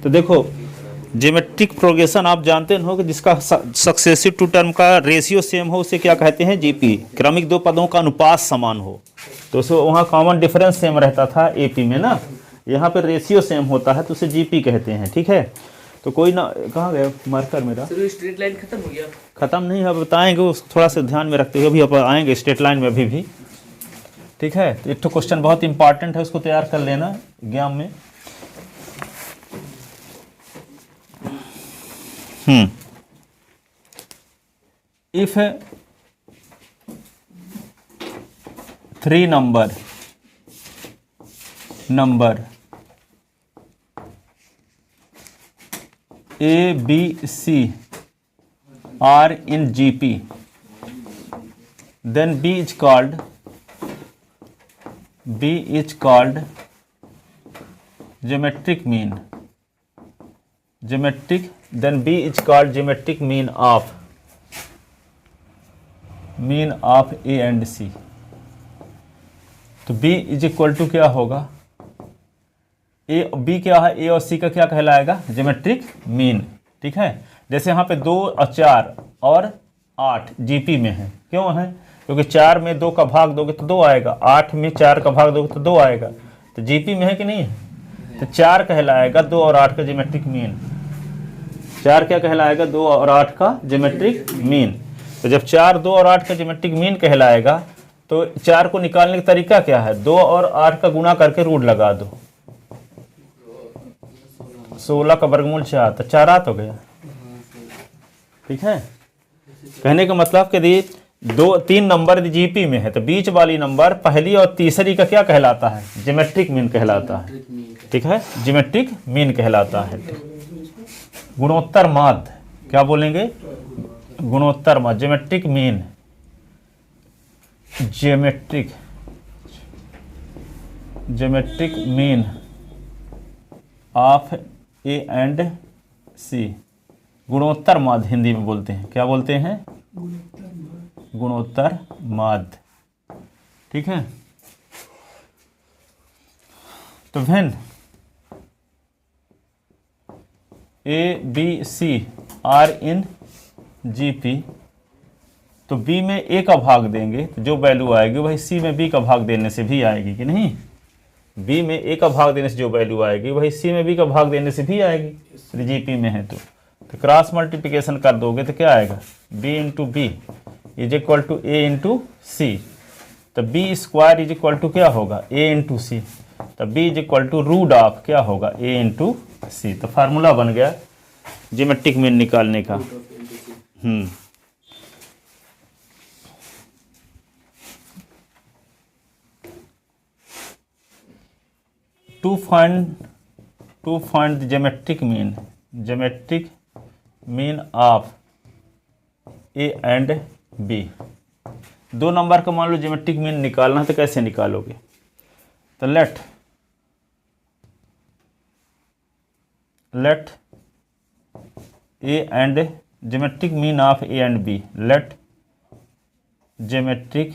तो देखो geometric progression आप जानते हो कि जिसका सक्सेसिव टू टर्म का रेशियो सेम हो उसे क्या कहते हैं, जीपी। क्रमिक दो पदों का अनुपात समान हो तो उसे वहाँ कॉमन डिफरेंस सेम रहता था एपी में ना, यहाँ पे रेशियो सेम होता है तो उसे जीपी कहते हैं। ठीक है, तो कोई ना, कहाँ गया मार्कर मेरा? स्ट्रेट लाइन खत्म हो गया? खत्म नहीं, अब बताएंगे उसको थोड़ा सा ध्यान में रखते हुए, अभी अब आएंगे स्ट्रेट लाइन में अभी भी। ठीक है, तो एक तो क्वेश्चन बहुत इंपॉर्टेंट है, उसको तैयार कर लेना एग्जाम में। If 3 number A, B, C are in GP, then B is called geometric mean. Then B is called geometric mean of A and C. तो B इज इक्वल टू क्या होगा, ए बी क्या है, ए और सी का क्या कहलाएगा, ज्योमेट्रिक मीन। ठीक है, जैसे यहाँ पे 2 और 4 और 8 जीपी में है, क्यों है, क्योंकि 4 में 2 का भाग दोगे तो 2 आएगा, 8 में 4 का भाग दोगे तो 2 आएगा, तो जीपी में है कि नहीं है, तो 4 कहलाएगा 2 और 8 का ज्योमेट्रिक मीन। 4 क्या कहलाएगा, 2 और 8 का ज्योमेट्रिक मीन। तो जब 4, 2 और 8 का ज्योमेट्रिक मीन कहलाएगा तो 4 को निकालने का तरीका क्या है, 2 और 8 का गुणा करके रूट लगा दो, 16 का वर्गमूल 4, तो 4 आ तो गया। ठीक है, कहने का मतलब कि यदि 2-3 नंबर जीपी में है तो बीच वाली नंबर पहली और तीसरी का क्या कहलाता है, ज्योमेट्रिक मीन कहलाता है। ठीक है, ज्योमेट्रिक मीन कहलाता है। गुणोत्तर माध्य, क्या बोलेंगे, गुणोत्तर माध्य, geometric mean, geometric mean of A and c, गुणोत्तर माध्य हिंदी में बोलते हैं, क्या बोलते हैं, गुणोत्तर माध्य। ठीक है, तो when A B C are in GP, तो बी में ए का भाग देंगे तो जो वैल्यू आएगी वही सी में बी का भाग देने से भी आएगी कि नहीं, बी में ए का भाग देने से जो वैल्यू आएगी वही सी में बी का भाग देने से भी आएगी, जीपी में है तो क्रॉस मल्टीप्लिकेशन कर दोगे तो क्या आएगा, b into b is equal to a into c, तो b square is equal to क्या होगा, ए इंटू सी, तो b is equal to root of क्या होगा, ए इंटू सी। तो फार्मूला बन गया ज्योमेट्रिक मीन निकालने का। To find the geometric mean of A and B, 2 number का मान लो ज्योमेट्रिक मीन निकालना है तो कैसे निकालोगे, तो let A and geometric mean of A and B, let geometric,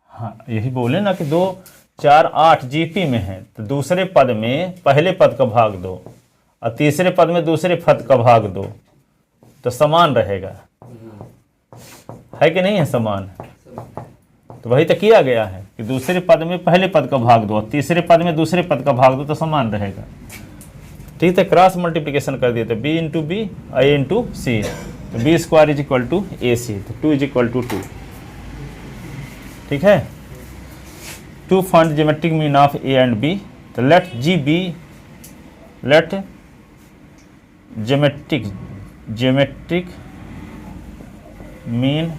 हाँ यही बोले ना कि 2, 4, 8 जीपी में है तो दूसरे पद में पहले पद का भाग दो और तीसरे पद में दूसरे पद का भाग दो तो समान रहेगा, है कि नहीं है समान, तो वही तो किया गया है कि दूसरे पद में पहले पद का भाग दो और तीसरे पद में दूसरे पद का भाग दो तो समान रहेगा। ठीक है, क्रॉस मल्टीप्लिकेशन कर दिए तो b into b a into c, तो b square is equal to a c, तो 2 इज इक्वल टू 2। ठीक है, to find geometric mean of A and B, तो let g be, let geometric mean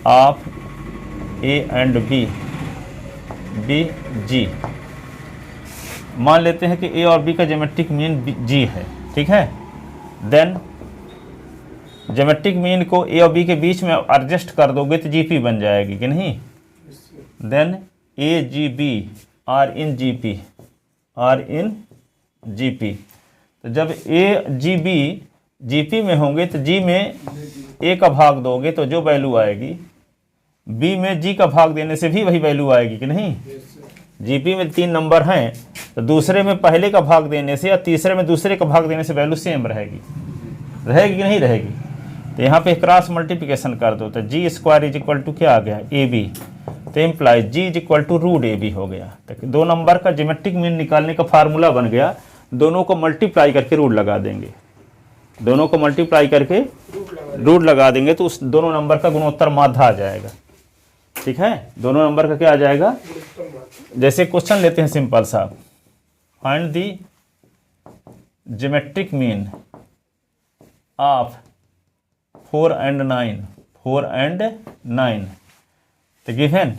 of A and b g, मान लेते हैं कि ए और बी का ज्योमेट्रिक मीन जी है। ठीक है, देन ज्योमेट्रिक मीन को ए और बी के बीच में एडजस्ट कर दोगे तो जीपी बन जाएगी कि नहीं, then A G B are in GP, तो जब ए जी बी जीपी में होंगे तो जी में ए का भाग दोगे तो जो वैल्यू आएगी बी में जी का भाग देने से भी वही वैल्यू आएगी कि नहीं। जीपी में 3 नंबर हैं तो दूसरे में पहले का भाग देने से या तीसरे में दूसरे का भाग देने से वैल्यू सेम रहेगी, रहेगी कि नहीं रहेगी। तो यहाँ पे क्रॉस मल्टीप्लिकेशन कर दो तो G square is equal to क्या आ गया ए बी, तो implies G is equal to root A B हो गया। तो 2 नंबर का ज्योमेट्रिक मीन निकालने का फार्मूला बन गया, दोनों को मल्टीप्लाई करके रूट लगा देंगे, दोनों को मल्टीप्लाई करके रूट लगा देंगे तो उस दोनों नंबर का गुणोत्तर माध्य आ जाएगा। ठीक है, दोनों नंबर का क्या आ जाएगा। जैसे क्वेश्चन लेते हैं सिंपल सा, find the geometric mean of 4 and 9, 4 and 9, तो गिवन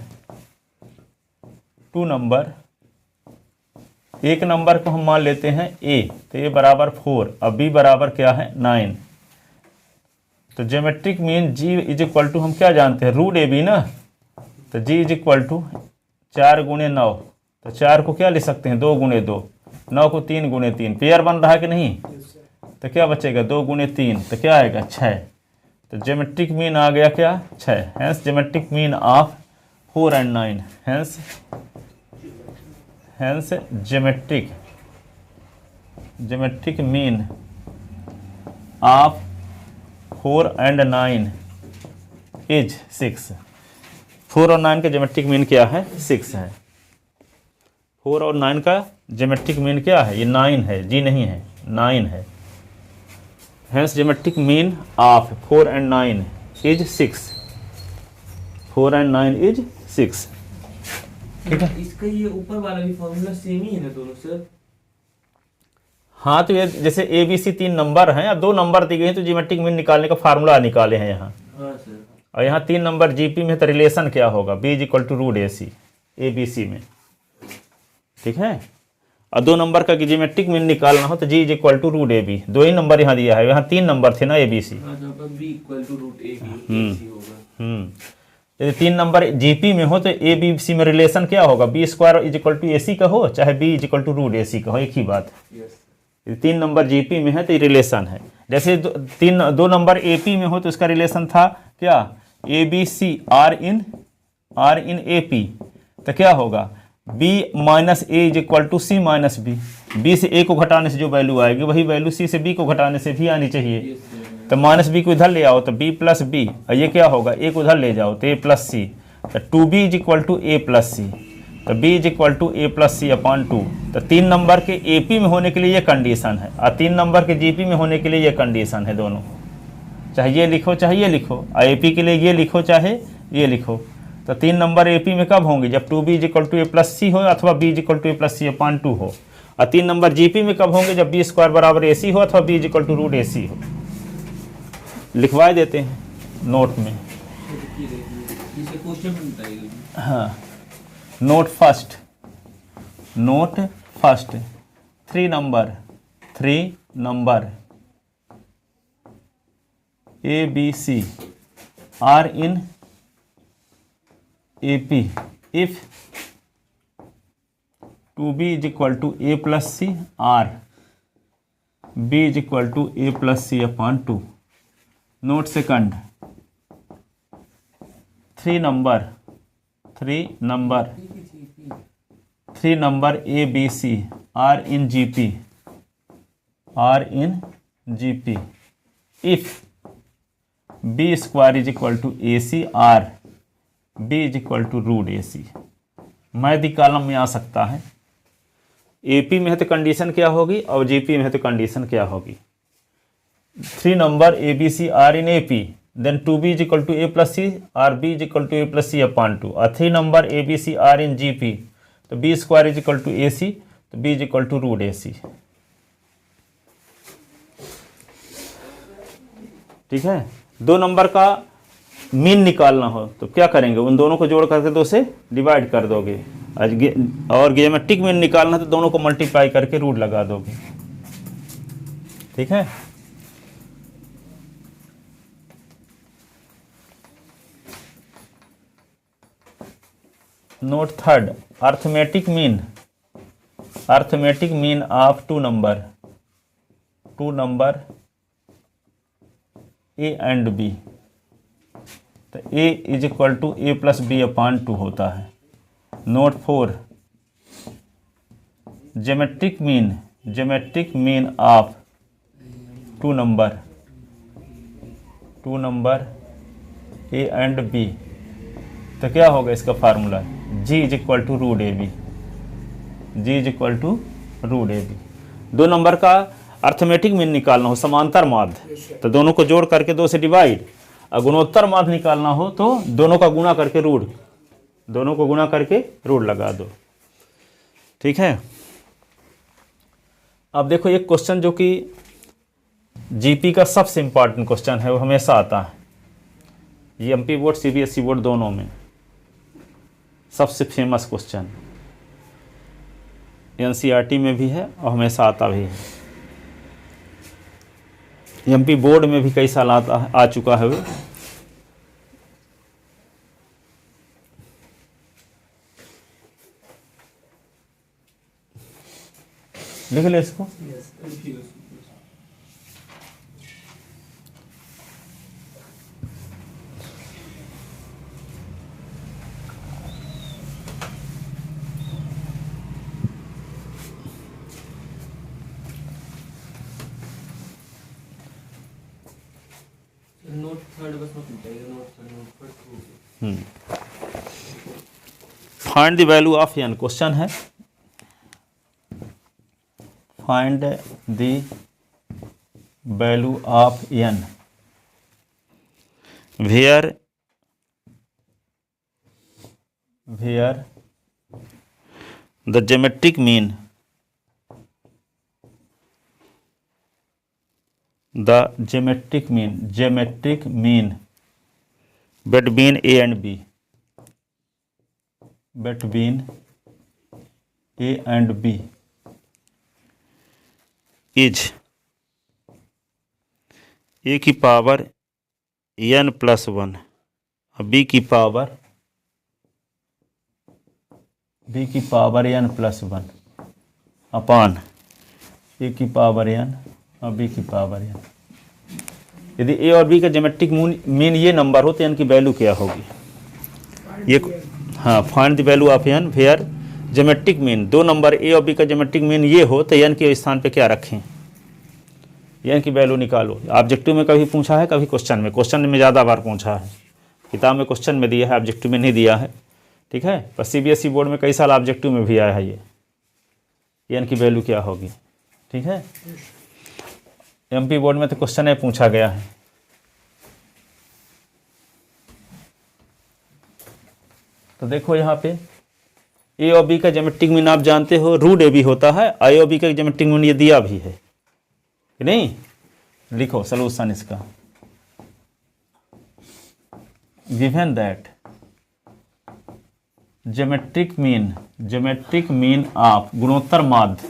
2 नंबर, एक नंबर को हम मान लेते हैं ए, तो ए बराबर 4 और बी बराबर क्या है 9। तो geometric mean G is equal to हम क्या जानते हैं रूट ए बी ना, तो जी इज इक्वल टू 4 गुणे 9, तो 4 को क्या लिख सकते हैं 2 गुणे 2, 9 को 3 गुणे 3, पेयर बन रहा है कि नहीं। तो क्या बचेगा 2 गुणे 3, तो क्या आएगा 6। तो ज्योमेट्रिक मीन आ गया क्या 6, hence geometric mean of 4 and 9, hence geometric mean of 4 and 9 is 6। 4 और 9 का ज्योमेट्रिक मीन क्या है 6 है। 4 और 9 का ज्योमेट्रिक मीन क्या है, ये 9 है, जी नहीं है 9 है। Hence geometric mean of 4 and 9 is 6, 4 and 9 is 6। ठीक है, इसका ये ऊपर वाला भी फॉर्मूला सेम ही है ना दोनों सर। हाँ, तो ये जैसे ए बी सी 3 नंबर हैं, अब 2 नंबर दी गई हैं तो ज्योमेट्रिक मीन निकालने का फार्मूला निकाले हैं यहाँ। हाँ सर। और यहाँ 3 नंबर जीपी में तो रिलेशन क्या होगा, B is equal to root A C, A B C में। ठीक है, और 2 नंबर का ज्योमेट्रिक मीन निकालना हो तो g is equal to root A b, 2 ही नंबर यहाँ दिया है, यहाँ 3 नंबर थे ना ए बी सी। यदि 3 नंबर जीपी में हो तो ए बी सी में रिलेशन क्या होगा, b square is equal to a c का हो चाहे b is equal to root A c का हो, एक ही बात है। यदि 3 नंबर जीपी में है तो ये रिलेशन है। जैसे 2 नंबर एपी में हो तो इसका रिलेशन था क्या, A B C are in A P, तो क्या होगा B minus A is equal to C minus B, B से ए को घटाने से जो वैल्यू आएगी वही वैल्यू सी से बी को घटाने से भी आनी चाहिए। तो माइनस बी को इधर ले आओ तो बी प्लस बी, और ये क्या होगा ए को उधर ले जाओ तो ए प्लस सी, तो 2b is equal to a plus c, तो b is equal to a plus c upon 2। तो 3 नंबर के एपी में होने के लिए ये कंडीशन है और 3 नंबर के जीपी में होने के लिए ये कंडीशन है, दोनों चाहे ये लिखो चाहे ये लिखो, और एपी के लिए ये लिखो चाहे ये लिखो। तो 3 नंबर एपी में कब होंगे, जब 2b is equal to a plus c हो अथवा b is equal to a plus c upon 2 हो। और 3 नंबर जीपी में कब होंगे, जब बी स्क्वायर बराबर ए सी हो अथवा b is equal to root A c हो। लिखवा देते हैं नोट में। हाँ, note first 3 number a B C are in A P if 2b is equal to a plus c or b is equal to a plus c upon 2। Note second 3 number a B C are in G P if b square is equal to a c or b is equal to root A C. Maidi column में आ सकता है, AP में है तो condition क्या होगी और GP में है तो कंडीशन क्या होगी। 3 number a B C are in A P, then 2b is equal to a plus c or b is equal to a plus c upon 2। और 3 number a B C are in G P, तो b square is equal to a c, तो b is equal to root A c. ठीक है, 2 number का mean निकालना हो तो क्या करेंगे, उन दोनों को जोड़ करके 2 से डिवाइड कर दोगे, और ज्योमेट्रिक मीन निकालना तो दोनों को मल्टीप्लाई करके रूट लगा दोगे। ठीक है, note third arithmetic mean of 2 number a and B तो a is equal to a plus B upon 2 होता है। Note 4, geometric mean of two number a एंड b, तो क्या होगा इसका formula, g is equal to root A b, g is equal to root A b. दो number का arithmetic mean निकालना हो, समांतर माध्य, तो दोनों को जोड़ करके 2 से डिवाइड, और गुणोत्तर माध्य निकालना हो तो दोनों का गुणा करके रूट लगा दो। ठीक है। अब देखो एक क्वेश्चन जो कि जीपी का सबसे इंपॉर्टेंट क्वेश्चन है, वो हमेशा आता है, ये एमपी बोर्ड सीबीएसई बोर्ड दोनों में सबसे फेमस क्वेश्चन, एनसीईआरटी में भी है और हमेशा आता भी है, एमपी बोर्ड में भी कई साल आ चुका है वो। लिख ले इसको। नोट थर्ड बस मत मिटाइए, नोट थर्ड नोट फर्स्ट हो गया। Find the value of n, question है find the value of n where the geometric mean between A and B, is A की पावर n प्लस 1 और B की power n plus 1 upon A की power n और B की power n। यदि A और B का geometric mean ये नंबर हो तो n की वैल्यू क्या होगी, ये हाँ, find the value of n where geometric mean, दो नंबर A और B का ज्योमेट्रिक मीन ये हो तो n के स्थान पे क्या रखें, n की वैल्यू निकालो। ऑब्जेक्टिव में कभी पूछा है, कभी क्वेश्चन में ज़्यादा बार पूछा है, किताब में क्वेश्चन में दिया है, ऑब्जेक्टिव में नहीं दिया है। ठीक है, पर सीबीएसई बोर्ड में कई साल ऑब्जेक्टिव में भी आया है ये n की वैल्यू क्या होगी। ठीक है, एमपी बोर्ड में तो क्वेश्चन है पूछा गया है। तो देखो यहाँ पे ए और बी का ज्योमेट्रिक मीन आप जानते हो रूट ए बी होता है, ए और बी का ज्योमेट्रिक मीन ये दिया भी है कि नहीं। लिखो सलूशन इसका, given that geometric mean of गुणोत्तर माध्य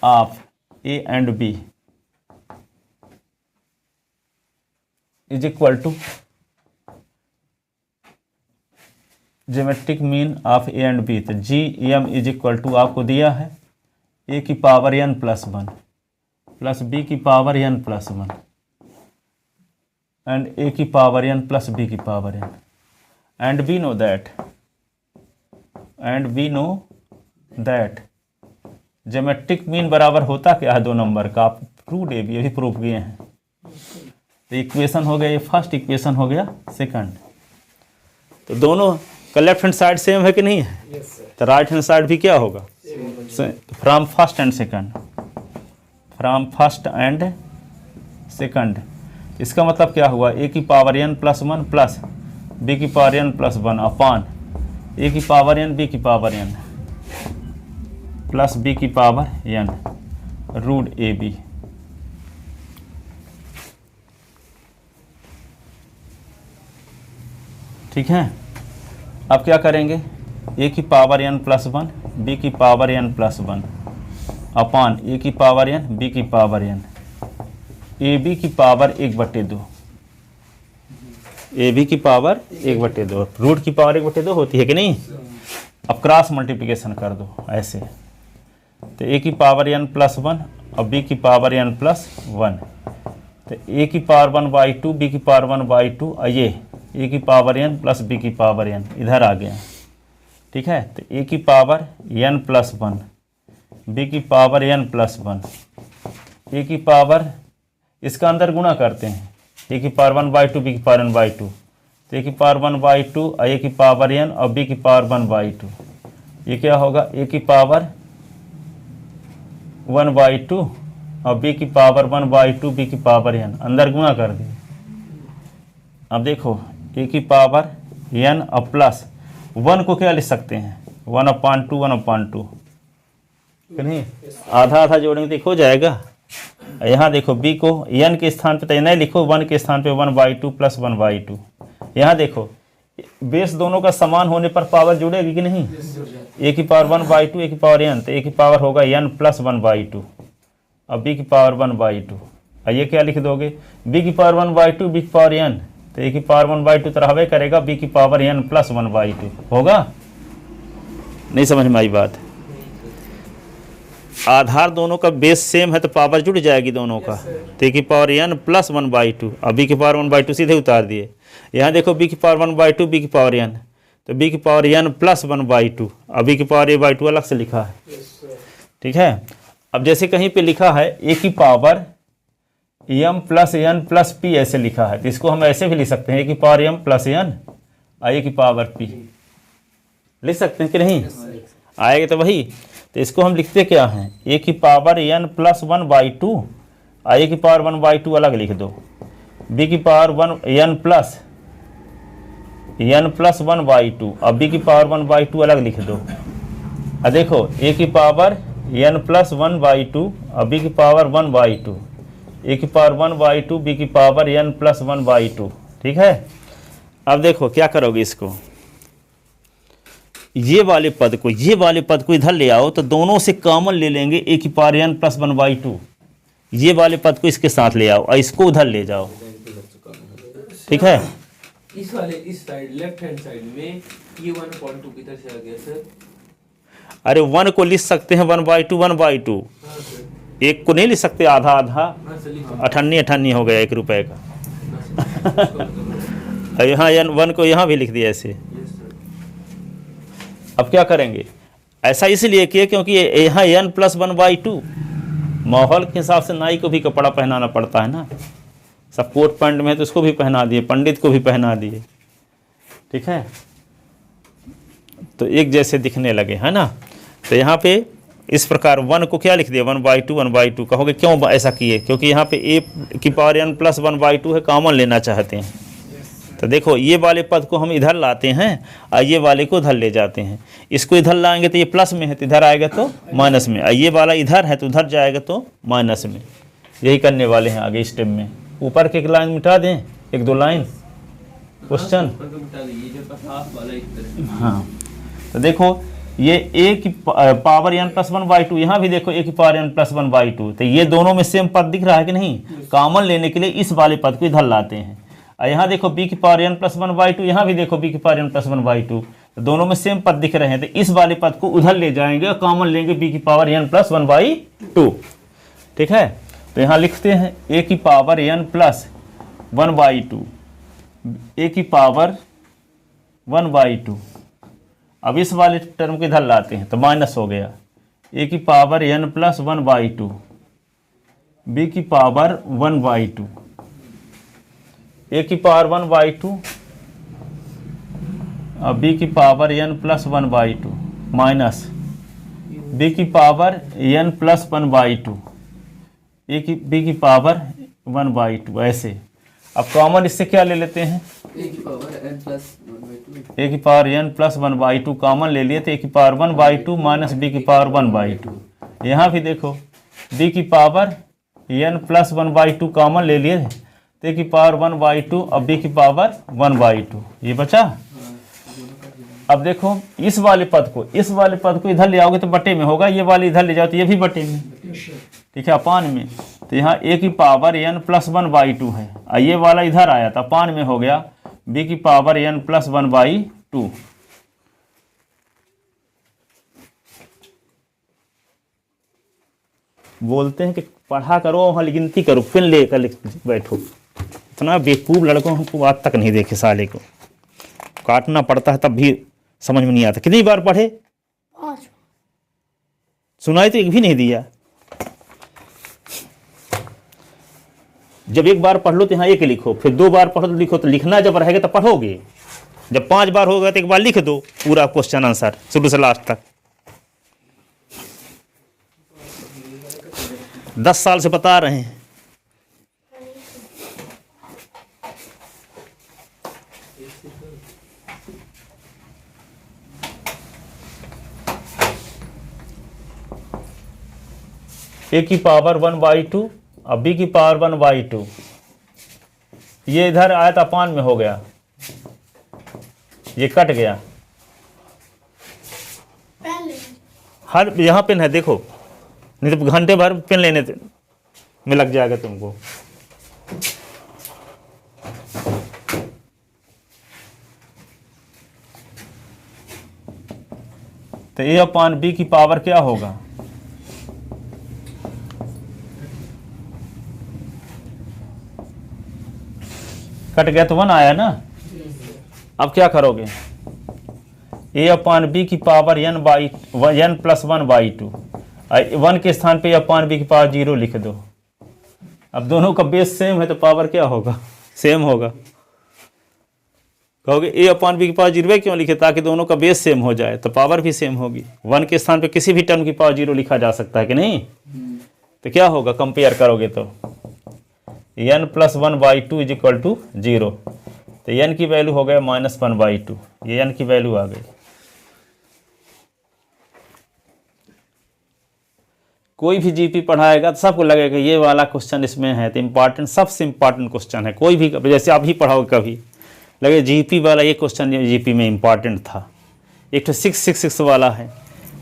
of A and B is equal to geometric mean of A and B, तो G M is equal to आपको दिया है ए की power n plus 1 plus B की power n plus 1 and A की power n plus B की power n, and we know that geometric mean बराबर होता क्या है, दो नंबर का, आप रूट ए बी अभी प्रूफ किए हैं। तो इक्वेशन हो गया ये फर्स्ट, इक्वेशन हो गया सेकंड। तो दोनों का लेफ्ट हैंड साइड सेम है कि नहीं है, तो राइट हैंड साइड भी क्या होगा, फ्रॉम फर्स्ट एंड सेकंड। इसका मतलब क्या हुआ, ए की power n plus 1 plus B की power n plus 1 upon A की पावर n बी की पावर n प्लस बी की पावर n रूट ए बी। ठीक है, अब क्या करेंगे, ए की पावर n प्लस 1 बी की power n plus 1 upon A की पावर n बी की पावर n, ए बी की पावर 1/2, ए बी की पावर 1/2, रूट की पावर 1/2 होती है कि नहीं। अब क्रॉस मल्टीप्लिकेशन कर दो ऐसे, तो ए की पावर n प्लस 1 और बी की पावर n प्लस 1, तो ए की पावर 1/2 बी की पावर 1/2 और ये ए की पावर n प्लस बी की पावर n इधर आ गया, ठीक है। तो ए की पावर n प्लस 1, बी की पावर n प्लस 1, ए की पावर, इसका अंदर गुणा करते हैं, ए की पावर 1/2 बी की पावर 1/2, तो ए की पावर 1/2 और ए की पावर n और बी की पावर 1/2, ये क्या होगा, ए की पावर 1/2 और बी की पावर 1/2 बी की पावर n, अंदर गुणा कर दिए। अब देखो ए की पावर n और प्लस 1 को क्या लिख सकते हैं, 1/2 1/2, नहीं आधा आधा जोड़ेंगे तो हो जाएगा। यहाँ देखो b को n के स्थान पे तो नहीं लिखो, 1 के स्थान पे 1/2 प्लस 1/2। यहाँ देखो बेस दोनों का समान होने पर पावर जुड़ेगी कि नहीं, ए की पावर 1/2 ए की पावर n, तो ए की पावर होगा n प्लस 1/2 और बी की पावर 1/2, और ये क्या लिख दोगे, बी की पावर 1/2 बी की पावर n, तो ए की पावर 1/2 तो रहबे करेगा, बी की पावर n प्लस 1/2 होगा। नहीं समझ में आई बात, आधार दोनों का बेस सेम है तो पावर जुड़ जाएगी दोनों का, तो ए की पावर n प्लस 1/2 और बी की पावर 1/2 सीधे उतार दिए। यहाँ देखो बी की पावर 1/2 बी की पावर n, तो बी की पावर n प्लस 1/2 और बी की पावर a/2 अलग से लिखा है, ठीक है। अब जैसे कहीं पे लिखा है ए की power m plus n plus p ऐसे लिखा है, तो इसको हम ऐसे भी लिख सकते हैं, ए की पावर m प्लस n और ए की पावर p लिख सकते हैं कि नहीं, आएगा तो वही। तो इसको हम लिखते क्या हैं, ए की पावर n प्लस 1/2 और ए की पावर 1/2 अलग लिख दो, बी की पावर n प्लस 1/2 और बी की पावर 1/2 अलग लिख दो। और देखो ए की पावर n प्लस 1/2 और बी की पावर 1/2, ए की पावर 1/2 बी की पावर n प्लस 1/2, ठीक है। अब देखो क्या करोगे, इसको ये वाले पद को इधर ले आओ, तो दोनों से कॉमन ले लेंगे, ए की पावर n प्लस 1/2, ये वाले पद को इसके साथ ले आओ और इसको उधर ले जाओ, ठीक है। इस वाले इस साइड लेफ्ट हैंड साइड में ये 1/2 किधर से आ गया सर? अरे 1 को लिख सकते हैं 1/2 1/2, हाँ सर, एक को नहीं लिख सकते आधा आधा, हाँ सर लिखो। 98 हो गया 1 रुपए का। हाँ सर, और यहाँ 1 को यहाँ भी लिख दिया ऐसे। Yes sir. अब क्या करेंगे, ऐसा इसलिए किए क्योंकि यहाँ n प्लस 1/2, माहौल के हिसाब से नाई को भी कपड़ा पहनाना पड़ता है ना, सब कोट पैंट में है तो उसको भी पहना दिए, पंडित को भी पहना दिए, ठीक है, तो एक जैसे दिखने लगे, है ना। तो यहाँ पे इस प्रकार 1 को क्या लिख दिया, 1/2 1/2। कहोगे क्यों ऐसा किए, क्योंकि यहाँ पे ए की पावर n प्लस 1/2 है, कॉमन लेना चाहते हैं। तो देखो ये वाले पद को हम इधर लाते हैं और ये वाले को उधर ले जाते हैं, इसको इधर लाएंगे तो ये प्लस में है तो इधर आएगा तो माइनस में, और ये वाला इधर है तो उधर जाएगा तो माइनस में। यही करने वाले हैं आगे स्टेप में। ऊपर के एक लाइन मिटा दें, 1-2 लाइन क्वेश्चन, हाँ। तो देखो ये ए की पावर n प्लस 1/2, यहाँ भी देखो ए की पावर n प्लस 1/2, तो ये दोनों में सेम पद दिख रहा है कि नहीं, कॉमन लेने के लिए इस वाले पद को इधर लाते हैं। और यहाँ देखो b की पावर n प्लस 1/2, यहाँ भी देखो b की पावर n प्लस 1/2, तो दोनों में सेम पद दिख रहे हैं, तो इस वाले पद को उधर ले जाएंगे और कॉमन लेंगे b की पावर n प्लस 1/2, ठीक है। तो यहाँ लिखते हैं a की पावर n प्लस 1/2, a की पावर 1/2। अब इस वाले टर्म को इधर लाते हैं तो माइनस हो गया, a की पावर n प्लस 1/2, b की पावर 1/2, a की पावर 1/2 और b की power n plus 1/2 minus b की पावर n प्लस 1/2, b की पावर 1/2 ऐसे। अब कॉमन इससे क्या ले लेते हैं, a की पावर n प्लस 1/2, a की पावर n प्लस 1/2 कॉमन ले लिए तो a की पावर 1/2 माइनस b की पावर 1/2। यहाँ भी देखो b की पावर n प्लस 1/2 कॉमन ले लिए तो a की पावर 1/2 और b की पावर 1/2, ये बचा। अब देखो इस वाले पद को इधर ले आओगे तो बटे में होगा, ये वाले इधर ले जाओ तो ये भी बटे में, ठीक है, अपान में। तो यहाँ a की पावर n प्लस 1/2 है और ये वाला इधर आया था अपान में हो गया b की पावर n प्लस 1/2। बोलते हैं कि पढ़ा करो वहाँ गिनती करो, पेन लेकर लिख बैठो। इतना बेवकूफ़ लड़कों हमको आज तक नहीं देखे साले को। काटना पड़ता है तब भी समझ में नहीं आता। कितनी बार पढ़े? 5। सुनाई तो एक भी नहीं दिया। जब एक बार पढ़ लो तो यहाँ एक लिखो, फिर 2 बार पढ़ो तो लिखो, तो लिखना जब रहेगा तो पढ़ोगे। जब 5 बार होगा तो एक बार लिख दो पूरा क्वेश्चन आंसर शुरू से लास्ट तक। 10 साल से बता रहे हैं। ए की पावर 1/2 और बी की पावर 1/2, ये इधर आया था अपान में हो गया, ये कट गया। हर यहाँ पेन है देखो, नहीं तो घंटे भर पेन लेने में लग जाएगा तुमको। तो ए अपान बी की पावर क्या होगा? कट गया तो 1 आया ना। अब क्या करोगे? ए अपान बी की पावर n + 1/2, 1 के स्थान पे ए अपान बी की पावर 0 लिख दो। अब दोनों का बेस सेम है तो पावर क्या होगा? सेम होगा। कहोगे ए अपान बी की पावर 0 क्यों लिखे? ताकि दोनों का बेस सेम हो जाए तो पावर भी सेम होगी। 1 के स्थान पे किसी भी टर्म की पावर 0 लिखा जा सकता है कि नहीं? तो क्या होगा कंपेयर करोगे तो n + 1/2 = 0। तो n की वैल्यू हो गया -1/2, ये n की वैल्यू आ गई। कोई भी जीपी पढ़ाएगा तो सबको लगेगा ये वाला क्वेश्चन इसमें है, तो इम्पॉर्टेंट, सबसे इम्पॉर्टेंट क्वेश्चन है। कोई भी जैसे आप ही पढ़ाओगे कभी लगे जीपी वाला ये क्वेश्चन जीपी में इम्पॉर्टेंट था। एक तो 666 वाला है,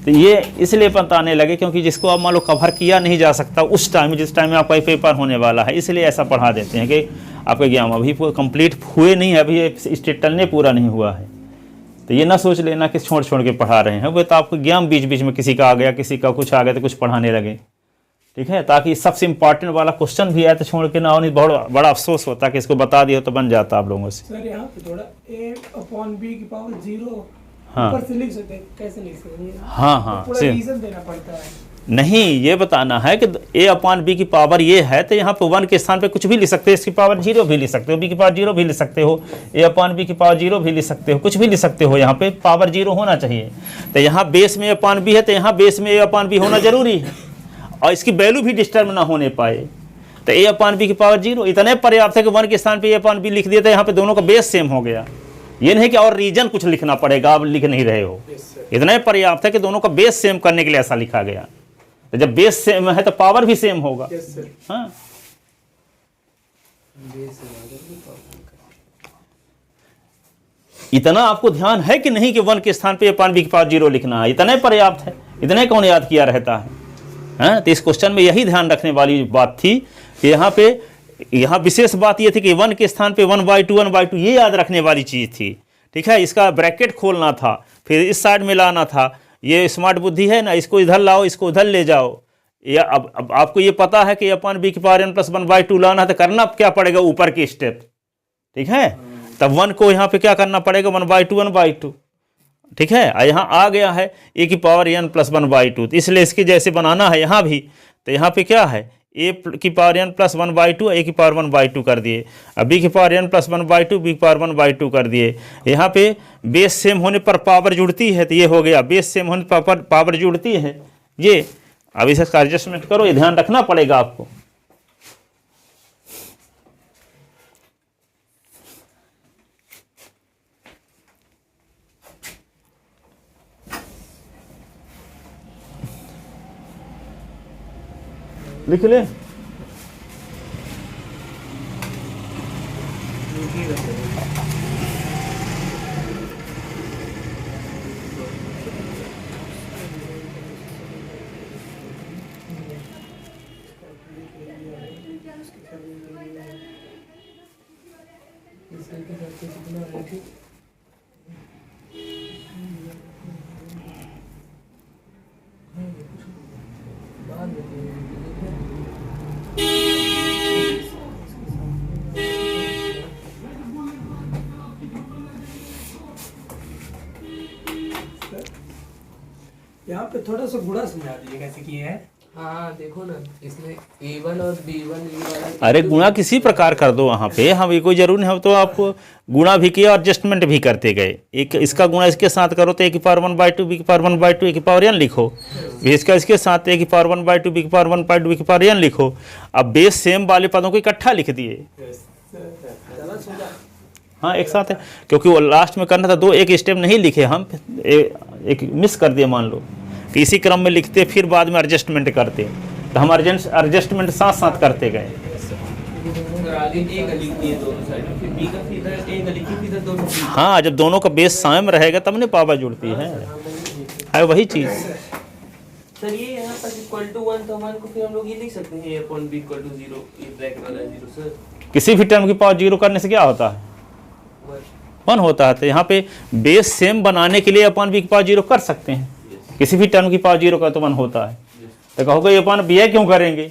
तो ये इसलिए बताने लगे क्योंकि जिसको आप मान लो कवर किया नहीं जा सकता उस टाइम में, जिस टाइम में आपका पेपर होने वाला है, इसलिए ऐसा पढ़ा देते हैं कि आपका एग्जाम अभी कंप्लीट हुए नहीं है, अभी स्टेटल ने पूरा नहीं हुआ है। तो ये ना सोच लेना कि छोड़ छोड़ के पढ़ा रहे हैं, वो तो आपको एग्जाम बीच बीच में किसी का आ गया, किसी का कुछ आ गया तो कुछ पढ़ाने लगे। ठीक है, ताकि सबसे इंपॉर्टेंट वाला क्वेश्चन भी आया तो छोड़ के ना हो, नहीं बड़ा अफसोस होता कि इसको बता दिया तो बन जाता आप लोगों से। सर यहाँ पे थोड़ा a अपॉन b की पावर 0 हाँ। ऊपर से लिख सकते हैं, कैसे लिख सकते हैं? हाँ हाँ, पूरा रीजन देना पड़ता है। नहीं, ये बताना है कि a अपान b की पावर ये है तो यहाँ पे 1 के स्थान पे कुछ भी लिख सकते हो, इसकी पावर 0 भी लिख सकते हो, b की पावर 0 भी लिख सकते हो, a अपान b की पावर 0 भी लिख सकते हो, कुछ भी लिख सकते हो। यहाँ पे पावर 0 होना चाहिए। तो यहाँ बेस में a अपान b है तो यहाँ बेस में a अपान b होना जरूरी है, और इसकी वैल्यू भी डिस्टर्ब ना होने पाए। तो a अपान b की पावर 0 इतने पर्याप्त है कि 1 के स्थान पे a अपान b लिख दिया तो यहाँ पे दोनों का बेस सेम हो गया। ये नहीं कि और रीजन कुछ लिखना पड़ेगा, आप लिख नहीं रहे हो। इतना पर्याप्त है कि दोनों का बेस सेम करने के लिए ऐसा लिखा गया। तो जब बेस सेम है तो पावर भी सेम होगा। हाँ, इतना आपको ध्यान है कि नहीं कि 1 के स्थान पे अपान b की पावर 0 लिखना है, इतने पर्याप्त है। इतने कौन याद किया रहता है? हाँ, तो इस क्वेश्चन में यही ध्यान रखने वाली बात थी कि यहाँ विशेष बात ये थी कि 1 के स्थान पे 1/2 ये याद रखने वाली चीज़ थी। ठीक है, इसका ब्रैकेट खोलना था, फिर इस साइड में लाना था। ये स्मार्ट बुद्धि है ना, इसको इधर लाओ, इसको उधर ले जाओ। या अब आपको ये पता है कि अपान b की पावर n + 1/2 लाना है तो करना क्या पड़ेगा? ऊपर की स्टेप। ठीक है, तब 1 को यहाँ पे क्या करना पड़ेगा? 1/2। ठीक है, यहाँ आ गया है a की पावर n + 1/2, तो इसलिए इसके जैसे बनाना है यहाँ भी। तो यहाँ पे क्या है? a की पावर n + 1/2, a की पावर 1/2 कर दिए। अब b की पावर n + 1/2, b की पावर 1/2 कर दिए। यहाँ पे बेस सेम होने पर पावर जुड़ती है, तो ये हो गया बेस सेम होने पर पावर जुड़ती है ये। अब इसका एडजस्टमेंट करो, ये ध्यान रखना पड़ेगा आपको। लिख ले। यहाँ पे थोड़ा सा गुणा समझा दीजिए कैसे किया है। हाँ देखो ना, इसमें A1 और B1 ये वाला अरे गुणा किसी प्रकार कर दो वहाँ पे, हम ये कोई जरूरी नहीं हो तो आप गुणा भी किया और एडजस्टमेंट भी करते गए। एक इसका गुणा इसके साथ करो तो a की पावर 1/2 b की पावर 1/2 a की पावर n लिखो, इसका इसके साथ a की पावर 1/2 b की पावर 1/2 b की पावर n लिखो। अब बेस सेम वाले पदों को इकट्ठा लिख दिए। हाँ एक साथ है, क्योंकि वो लास्ट में करना था, दो एक स्टेप नहीं लिखे हम, एक मिस कर दिए मान लो, कि इसी क्रम में लिखते फिर बाद में एडजस्टमेंट करते, तो हम एडजस्टमेंट साथ साथ करते गए। और आगे A का लिख दिए दोनों साइड में, फिर B का फिर A का लिखी, फिर दोनों B। हाँ जब दोनों का बेस सेम रहेगा तब ने पावर जुड़ती है वही चीज़। सर ये यहाँ पर इक्वल टू 1 तो 1 को फिर हम लोग ये लिख सकते हैं A upon B equal to 0, ये ब्रैकेट वाला 0 सर। किसी भी टर्म की पावर जीरो करने से क्या होता है, 1 होता है। तो यहाँ पे बेस सेम बनाने के लिए अपन बी की पावर जीरो कर सकते हैं, किसी भी टर्म की पावर जीरो का तो 1 होता है। तो कहोगे ये अपन बी है क्यों करेंगे,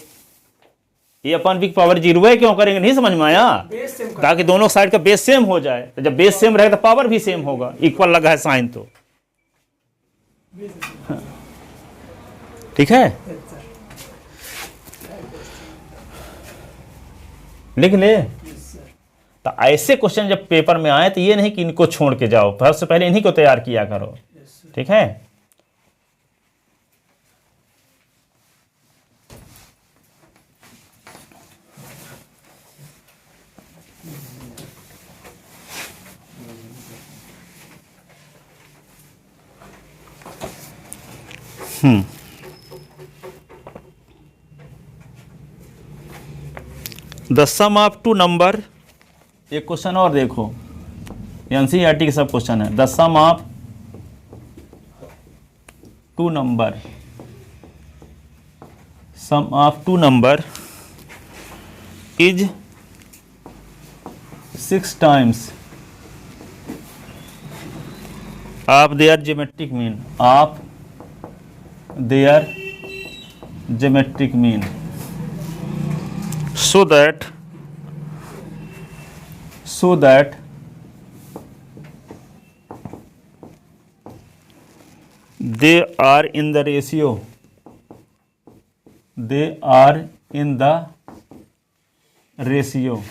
ये अपन बी की पावर जीरो है क्यों करेंगे, नहीं समझ में आया, ताकि दोनों साइड का बेस सेम हो जाए। तो जब बेस सेम रहेगा तो पावर भी सेम होगा, इक्वल लगा है साइन तो ठीक है। लिख ले। तो ऐसे क्वेश्चन जब पेपर में आए तो ये नहीं कि इनको छोड़ के जाओ, सबसे पहले इन्हीं को तैयार किया करो, ठीक है। The sum of two number, एक क्वेश्चन और देखो, एनसीईआरटी के सब क्वेश्चन है। The sum of two number, sum of two number is 6 times of their geometric mean, of their geometric mean, so that they are in the ratio, they are in the ratio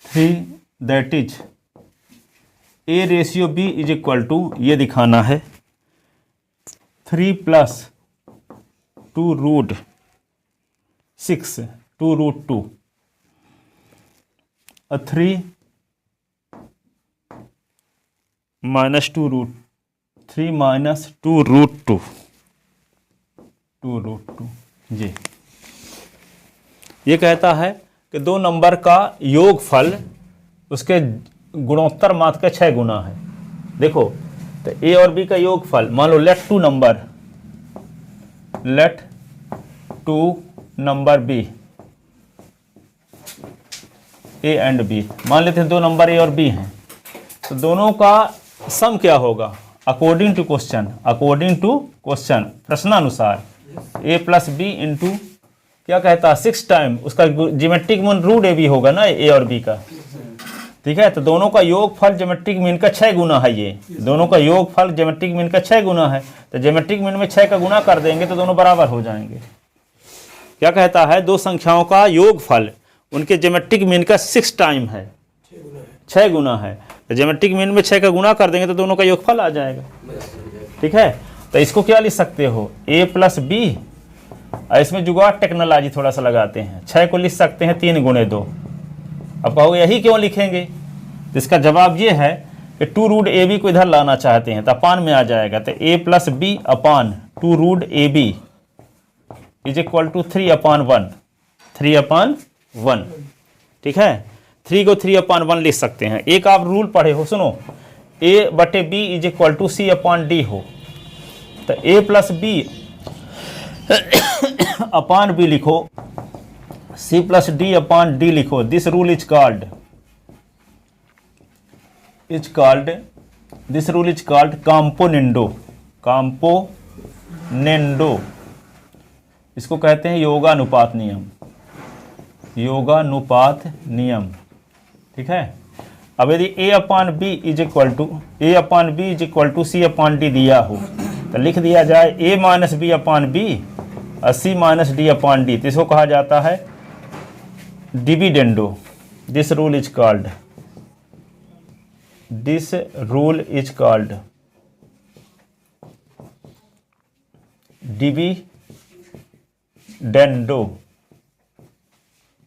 3, that is A ratio B is equal to, ये दिखाना है 3 + 2√6 2√2 और 3 - 2√2 जी। ये कहता है कि दो number का योगफल उसके गुणोत्तर मात्र का 6 गुना है। देखो तो ए और बी का योगफल, मान लो let two number be, A and B, मान लेते हैं दो नंबर ए और बी हैं, तो दोनों का सम क्या होगा अकॉर्डिंग टू क्वेश्चन, प्रश्नानुसार a + b इंटू क्या कहता है 6 टाइम, उसका ज्योमेट्रिक मीन √ab होगा ना ए और बी का, ठीक है। तो दोनों का योगफल ज्योमेट्रिक मीन का 6 गुना है, ये दोनों का योगफल ज्योमेट्रिक मीन का 6 गुना है। तो ज्योमेट्रिक मीन में 6 का गुना कर देंगे तो दोनों बराबर हो जाएंगे। क्या कहता है दो संख्याओं का योगफल उनके ज्योमेट्रिक मीन का 6 टाइम है, 6 गुना है। तो ज्योमेट्रिक मीन में 6 का गुना कर देंगे तो दोनों का योगफल आ जाएगा, ठीक है। तो इसको क्या लिख सकते हो a + b, इसमें जुगाड़ टेक्नोलॉजी थोड़ा सा लगाते हैं, 6 को लिख सकते हैं 3 × 2। अब कहोगे यही क्यों लिखेंगे, तो इसका जवाब ये है कि 2√ab को इधर लाना चाहते हैं तो अपान में आ जाएगा। तो a + b upon 2√ab is equal to 3/1, 3/1, ठीक है। 3 को 3/1 लिख सकते हैं। एक आप रूल पढ़े हो, सुनो, a/b is equal to c/d हो, तो a + b अपान b लिखो, c + d/d लिखो। This rule is called componendo, इसको कहते हैं योगानुपात नियम, ठीक है। अब यदि a upon B is equal to C upon D दिया हो तो लिख दिया जाए a minus B upon B और c minus D upon D, तो इसको कहा जाता है dividendo. This rule is called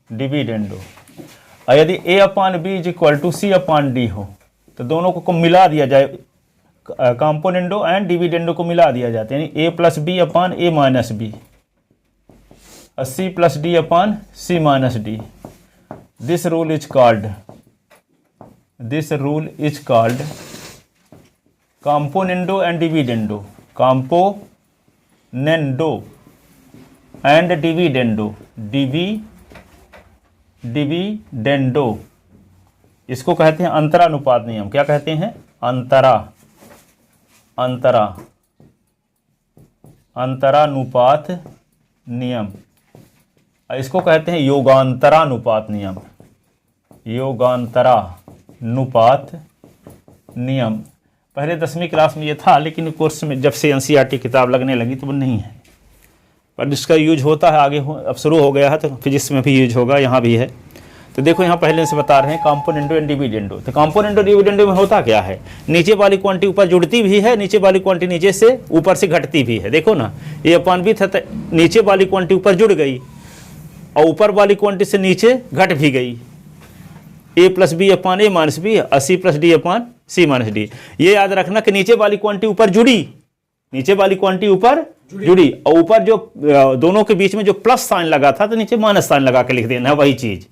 dividendo. और यदि a upon B is equal to C upon D हो तो दोनों को मिला दिया जाए, कंपोनेंडो एंड डिविडेंडो को मिला दिया जाता है, यानी a plus B upon A minus B और c plus D upon C minus D. This rule is called componendo and dividendo. Dividendo इसको कहते हैं अंतरानुपात नियम। क्या कहते हैं? अंतरानुपात नियम। इसको कहते हैं योगांतरानुपात नियम। पहले 10वीं क्लास में ये था, लेकिन कोर्स में जब से एनसीईआरटी किताब लगने लगी तो वो नहीं है, पर इसका यूज होता है आगे। अब शुरू हो गया है तो फिजिक्स में भी यूज होगा, यहाँ भी है। तो देखो यहाँ पहले से बता रहे हैं कंपोनेंडो एंड डिविडेंडो। तो कंपोनेंडो डिविडेंडो में होता क्या है, नीचे वाली क्वांटिटी ऊपर जुड़ती भी है, नीचे वाली क्वांटिटी नीचे से ऊपर से घटती भी है। देखो ना, ये अपान बी था तो नीचे वाली क्वांटिटी ऊपर जुड़ गई और ऊपर वाली क्वांटिटी से नीचे घट भी गई। a plus B upon A minus B और C plus D upon C minus D. ये याद रखना कि नीचे वाली क्वांटिटी ऊपर जुड़ी, और ऊपर जो दोनों के बीच में जो प्लस साइन लगा था तो नीचे माइनस साइन लगा के लिख देना, वही चीज।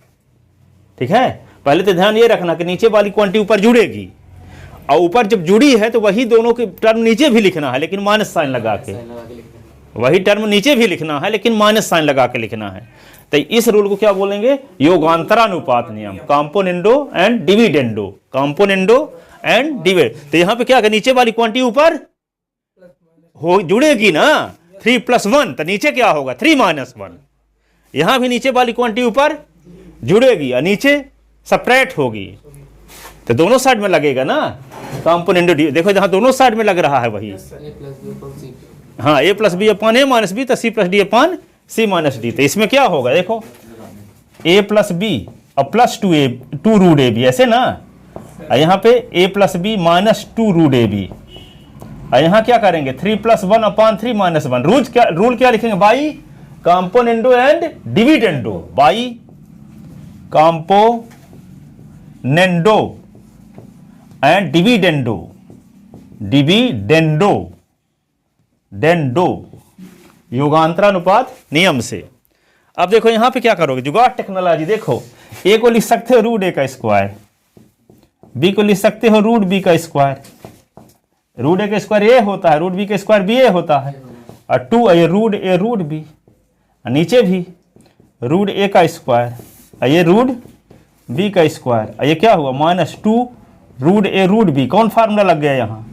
ठीक है, पहले तो ध्यान ये रखना कि नीचे वाली क्वांटिटी ऊपर जुड़ेगी और ऊपर जब जुड़ी है तो वही दोनों के टर्म नीचे भी लिखना है, लेकिन माइनस साइन लगा के। वही टर्म नीचे भी लिखना है लेकिन माइनस साइन लगा के लिखना है। तो इस रूल को क्या बोलेंगे? योगांतरानुपात नियम। Componendo and dividendo. तो यहाँ पे क्या, नीचे वाली क्वांटिटी ऊपर हो जुड़ेगी ना, 3 + 1, तो नीचे क्या होगा? 3 - 1। यहां भी नीचे वाली क्वांटिटी ऊपर जुड़ेगी और नीचे सब्ट्रैक्ट होगी, तो दोनों साइड में लगेगा ना कंपोनेंडो। देखो जहां दोनों साइड में लग रहा है वही। हाँ, a plus B upon A minus B तो C plus D upon C minus D. तो इसमें क्या होगा? देखो a प्लस बी और प्लस 2 रूट ए बी, ऐसे ना। यहाँ पे a plus B minus 2 root A B. और यहाँ क्या करेंगे? 3 + 1 अपान 3 - 1। रूल क्या लिखेंगे? By componendo and dividendo. By componendo and dividendo योगांतरानुपात नियम से। अब देखो यहाँ पे क्या करोगे? जुगाड़ टेक्नोलॉजी। देखो, a को लिख सकते हो रूट a का स्क्वायर, b को लिख सकते हो रूट b का स्क्वायर। रूट a का स्क्वायर a होता है, रूट b का स्क्वायर ba होता है, और 2 ये रूट a रूट b, नीचे भी रूट a का स्क्वायर और ये रूट b का स्क्वायर, और ये क्या हुआ? -2 रूट a रूट b। कौन फार्मूला लग गया यहाँ?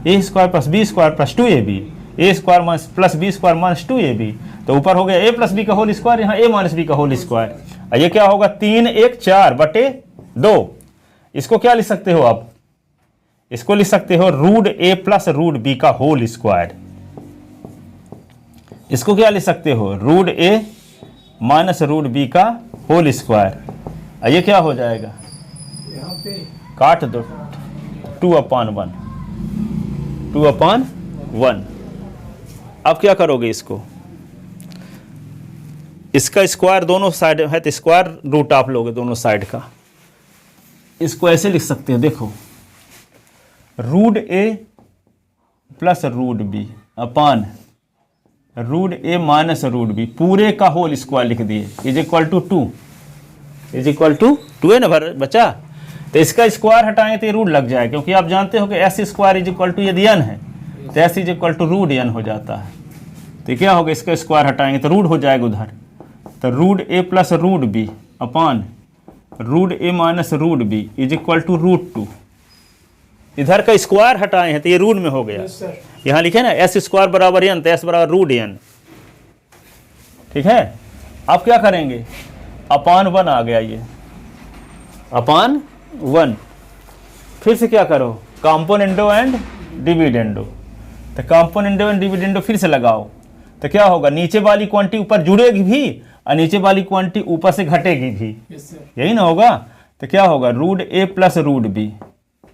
a square plus b square plus 2ab, a square plus b square minus 2ab। तो ऊपर हो गया a प्लस b का होल स्क्वायर, यहाँ a माइनस b का होल स्क्वायर, और ये क्या होगा? 3 1 4/2। इसको क्या लिख सकते हो आप? इसको लिख सकते हो root a plus root b का होल स्क्वायर। इसको क्या लिख सकते हो? Root a minus root b का होल स्क्वायर। ये क्या हो जाएगा? यहाँ पे काट दो, 2/1। अब क्या करोगे? इसका स्क्वायर दोनों साइड है तो स्क्वायर रूट आप लोगे दोनों साइड का। इसको ऐसे लिख सकते हो, देखो, root a plus root b upon root a minus root b पूरे का होल स्क्वायर लिख दिए, इज इक्वल टू 2 है ना बच्चा। तो इसका स्क्वायर हटाएंगे तो ये रूट लग जाए, क्योंकि आप जानते हो कि s square is equal to यदि n है तो s is equal to root n हो जाता है। तो क्या होगा? इसका स्क्वायर हटाएंगे तो रूट हो जाएगा उधर, तो root a plus root b upon root a minus root b is equal to √2। इधर का स्क्वायर हटाए हैं तो ये रूट में हो गया। यहाँ लिखे ना s स्क्वायर बराबर n, तो s बराबर रूट n। ठीक है, अब क्या करेंगे? अपान 1 आ गया, ये अपान 1। फिर से क्या करो, कॉम्पोनेंडो एंड डिविडेंडो। तो कॉम्पोनेंडो एंड डिविडेंडो फिर से लगाओ, तो क्या होगा, नीचे वाली क्वांटिटी ऊपर जुड़ेगी भी और नीचे वाली क्वांटिटी ऊपर से घटेगी भी, यही ना होगा। तो क्या होगा, root A plus root B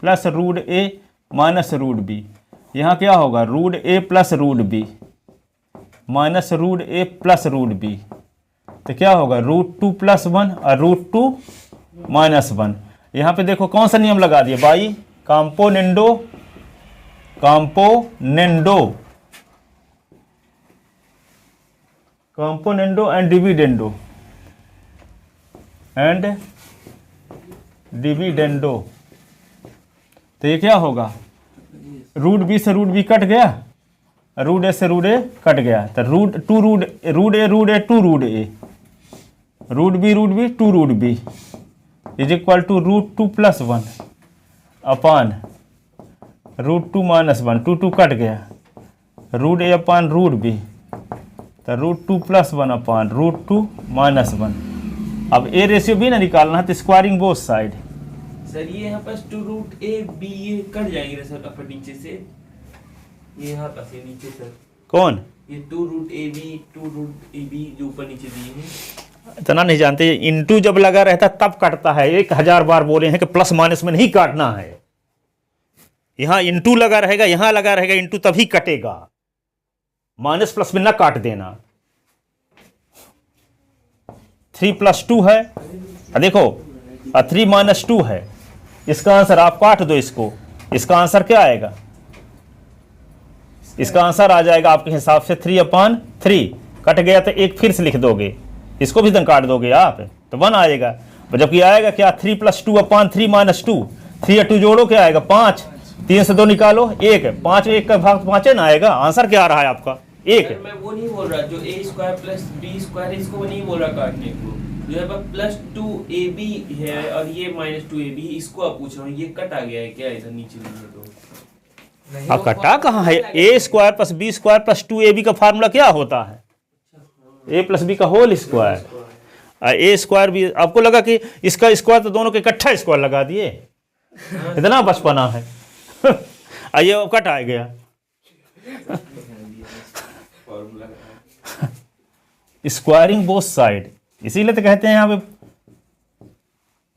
plus root A minus root B. यहाँ क्या होगा, root A plus root B minus root A plus root B. तो क्या होगा, रूट 2 + 1 और रूट 2 - 1। यहाँ पे देखो कौन सा नियम लगा दिया भाई, कॉम्पोनेंडो एंड डिविडेंडो। तो ये क्या होगा, रूट बी से रूट बी कट गया, रूट ए से रूट ए कट गया, तो root A two root A root B 2 root B is equal to root 2 + 1 upon root 2 - 1, 2 cut गया, root A upon root B, तो root 2 + 1 upon root 2 - 1। अब ए ratio भी ना निकालना है, तो स्क्वायरिंग बोथ साइड। सर ये यहाँ पर 2 रूट ए बी ये कट जाएंगे सर अपन नीचे से, ये यहाँ पर से नीचे सर, कौन ये 2 रूट ए बी जो ऊपर नीचे दिए हैं। इतना नहीं जानते, इंटू जब लगा रहता तब कटता है। 1000 बार बोले हैं कि प्लस माइनस में नहीं काटना है, यहां इंटू लगा रहेगा, यहां लगा रहेगा इंटू, तभी कटेगा, माइनस प्लस में ना काट देना। 3 + 2 है, देखो 3 - 2 है, इसका आंसर आप काट दो इसको, इसका आंसर क्या आएगा, इसका आंसर आ जाएगा आपके हिसाब से 3/3। कट गया तो एक फिर से लिख दोगे, इसको भी काट दोगे आप, तो 1 आएगा। जबकि आएगा क्या, 3 + 2/3 - 2, 3 और 2 जोड़ो क्या आएगा 5, 3 से 2 निकालो 1, 5 1 का भाग 5 है ना आएगा, आंसर क्या आ रहा है आपका 1। मैं वो नहीं बोल रहा, जो a² + b² इसको वो नहीं बोल रहा काटने को, जो है +2ab है और ये -2ab, इसको आप पूछ रहे हो, ये कट आ गया है क्या इधर नीचे में? तो अब कटा कहाँ है, a² + b² + 2ab का फार्मूला क्या होता है, a + b का होल स्क्वायर। a² भी आपको लगा कि इसका स्क्वायर, तो दोनों के इकट्ठा स्क्वायर लगा दिए, इतना बचपना है। आइए कट आ गया। स्क्वायरिंग बोथ साइड, इसीलिए तो कहते हैं यहाँ पे।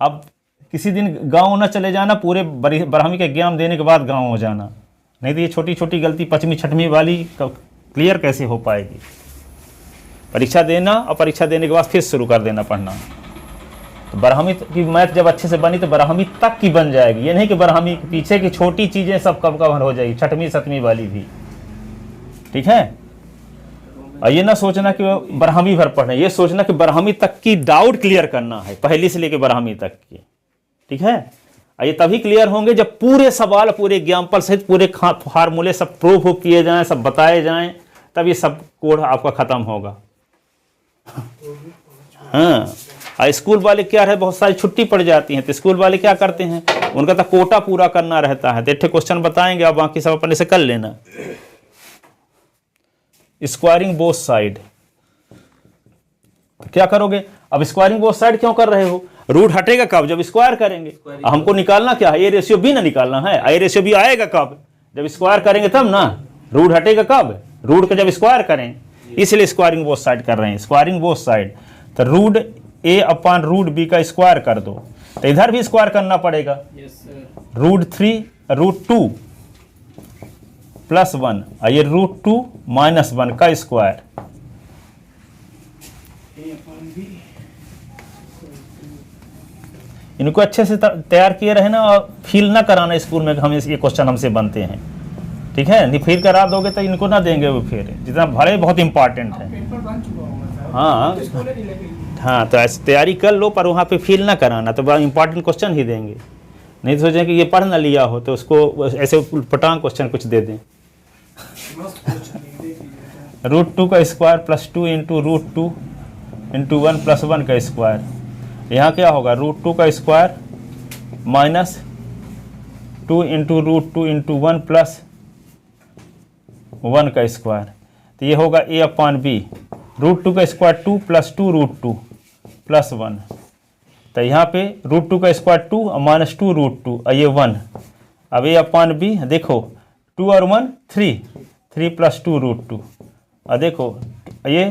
अब किसी दिन गांव न चले जाना, पूरे ब्राह्मी के एग्जाम देने के बाद गांव हो जाना, नहीं तो ये छोटी छोटी गलती 5वीं 6वीं वाली क्लियर कैसे हो पाएगी। परीक्षा देना और परीक्षा देने के बाद फिर शुरू कर देना पढ़ना। तो ब्राह्मी की मैथ जब अच्छे से बनी तो ब्राह्मी तक की बन जाएगी, ये नहीं कि ब्राह्मी के पीछे की छोटी चीज़ें सब कब कवर हो जाएगी, 6वीं 7वीं वाली भी, ठीक है। और ये ना सोचना कि ब्राह्मी भर पढ़ना, ये सोचना कि ब्राह्मी तक की डाउट क्लियर करना है, पहली से लेकर ब्राह्मी तक की, ठीक है। और ये तभी क्लियर होंगे जब पूरे सवाल, पूरे एग्जाम्पल सहित पूरे फार्मूले सब प्रूफ किए जाएं, सब बताए जाएं, तब ये सब कोड आपका खत्म होगा। हाँ, और स्कूल वाले क्या है, बहुत सारी छुट्टी पड़ जाती हैं, तो स्कूल वाले क्या करते हैं, उनका तो कोटा पूरा करना रहता है, तो एक क्वेश्चन बताएंगे, आप बाकी सब अपने से कर लेना। स्क्वायरिंग बोथ साइड, क्या करोगे, अब स्क्वायरिंग बोथ साइड क्यों कर रहे हो, रूट हटेगा कब, जब स्क्वायर करेंगे। हमको निकालना क्या है, ए रेशियो बी ना निकालना है, ए रेशियो बी आएगा कब, जब स्क्वायर करेंगे तब ना, रूट हटेगा कब, रूट का जब स्क्वायर करें, इसलिए स्क्वायरिंग बोथ साइड कर रहे हैं। स्क्वायरिंग बोथ साइड, तो root A upon root B का स्क्वायर कर दो, तो इधर भी स्क्वायर करना पड़ेगा, √3 √2 + 1, और ये √2 - 1 का स्क्वायर। इनको अच्छे से तैयार किए रहे ना, और फील ना कराना स्कूल में हम ये क्वेश्चन हमसे बनते हैं, ठीक है। नहीं फील करा दोगे तो इनको ना देंगे वो, फिर जितना भरे बहुत इंपॉर्टेंट है। हाँ, तो ऐसे तैयारी कर लो, पर वहाँ पे फील ना कराना, तो बड़ा इंपॉर्टेंट क्वेश्चन ही देंगे। नहीं तो सोचें कि ये पढ़ ना लिया हो, तो उसको ऐसे पटांग क्वेश्चन कुछ दे दें। √2 का स्क्वायर + 2 × √2 × 1 + 1 का स्क्वायर। यहाँ क्या होगा, √2 का स्क्वायर -2 × √2 × 1 + 1 का स्क्वायर, तो ये होगा a/b। √2 का स्क्वायर 2 + 2 √2 + 1, तो यहाँ पे √2 का स्क्वायर 2 और -2 √2 और ये 1। अब ए अपान बी देखो 2 और 1 3, 3 + 2 √2 और देखो ये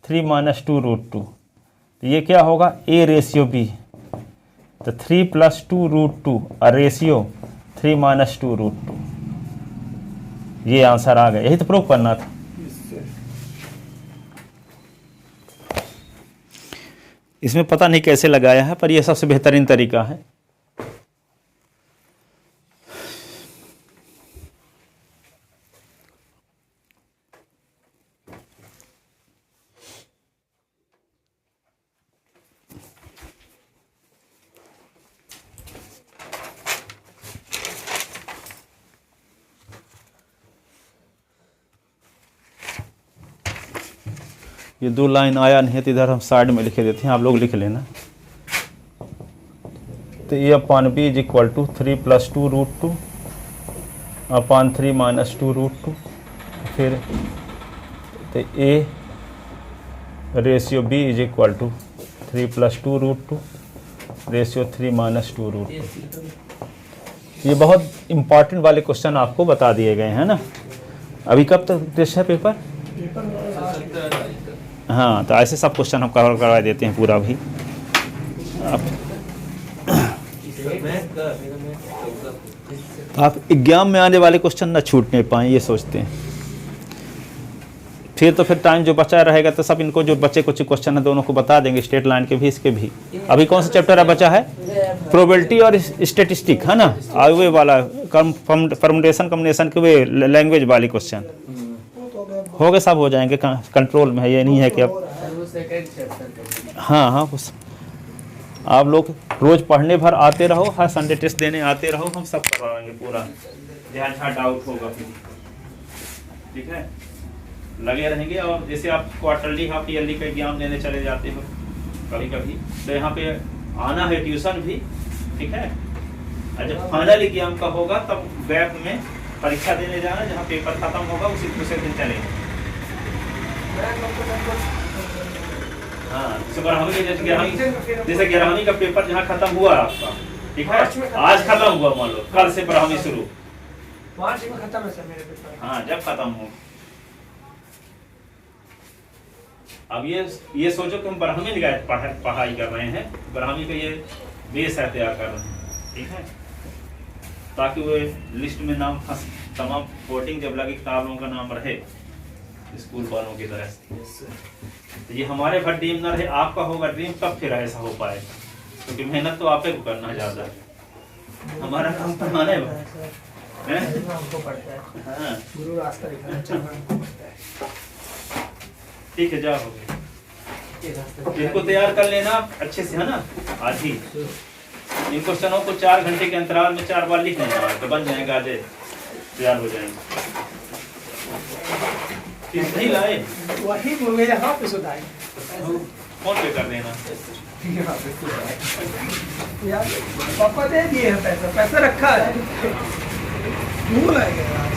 3 - 2 √2, तो ये क्या होगा ए रेशियो बी। तो 3 + 2 √2 और रेशियो 3 - 2 √2, ये आंसर आ गया। यही तो प्रूव करना था। इसमें पता नहीं कैसे लगाया है, पर यह सबसे बेहतरीन तरीका है। ये 2 लाइन आया नहीं है तो इधर हम साइड में लिखे देते हैं, आप लोग लिख लेना। तो A upon B is equal to 3 + 2 √2 upon 3 - 2 √2, फिर तो A ratio B is equal to 3 + 2 √2 ratio 3 - 2 √2। ये बहुत इंपॉर्टेंट वाले क्वेश्चन आपको बता दिए गए हैं ना। अभी कब तक टेस्ट है पेपर? हाँ, तो ऐसे सब क्वेश्चन हम कवर करवा देते हैं पूरा भी। आप एग्जाम में आने वाले क्वेश्चन ना छूटने पाएँ, ये सोचते हैं। फिर टाइम जो बचा रहेगा तो सब इनको जो बचे कुछ क्वेश्चन है दोनों को बता देंगे, स्टेट लाइन के भी इसके भी। अभी कौन सा चैप्टर है बचा है? प्रोबेबिलिटी और स्टेटिस्टिक है ना, आगे वाला परमुटेशन कॉम्बिनेशन के वे लैंग्वेज वाले क्वेश्चन हो गए, सब हो जाएंगे, कंट्रोल में है। ये नहीं है कि अब हाँ आप लोग रोज पढ़ने भर आते रहो, हर संडे टेस्ट देने आते रहो, हम सब करवाएंगे पूरा, जहाँ डाउट होगा फिर। ठीक है, लगे रहेंगे। और जैसे आप क्वार्टरली हाफ ईयरली का एग्जाम देने चले जाते हो कभी कभी, तो यहाँ पे आना है ट्यूशन भी। ठीक है, और जब फाइनल एग्जाम का होगा तब गैप में परीक्षा देने जाना, जहाँ पेपर खत्म होगा उसी दूसरे दिन चलेगा। हाँ, जैसे 11वीं का पेपर जहाँ खत्म हुआ आपका, ठीक है, आज खत्म हुआ, मान लो कल से 12वीं शुरू, मार्च में खत्म है सर मेरे पेपर। हाँ, जब खत्म हो। अब ये सोचो कि हम 12वीं की पढ़ाई कर रहे हैं, 12वीं का ये बेस है तैयार कर रहे हैं। ठीक है, ताकि वो लिस्ट में नाम तमाम वोटिंग जब लगे किताबों का नाम रहे स्कूल वालों की तरह से। तो ये हमारे भर ड्रीम ना रहे, आपका होगा ड्रीम, तब फिर ऐसा हो पाएगा, क्योंकि मेहनत तो आपे को करना ज़्यादा है, हमारा काम पढ़ाने में हमको पड़ता है। हाँ, गुरु रास्ता दिखाना हमको पड़ता है। ठीक है, जाओ, इनको तैयार कर लेना अच्छे से, है ना। आज ही इन क्वेश्चनों को 4 घंटे के अंतराल में 4 बार लिख लेना, तो बन जाएगा, आज तैयार हो जाएंगे। नहीं लाए वही मेरे यहाँ पे सुधार फोन पे कर देना। यार पापा दे दिए हैं पैसा रखा है, भूल आएगा आज।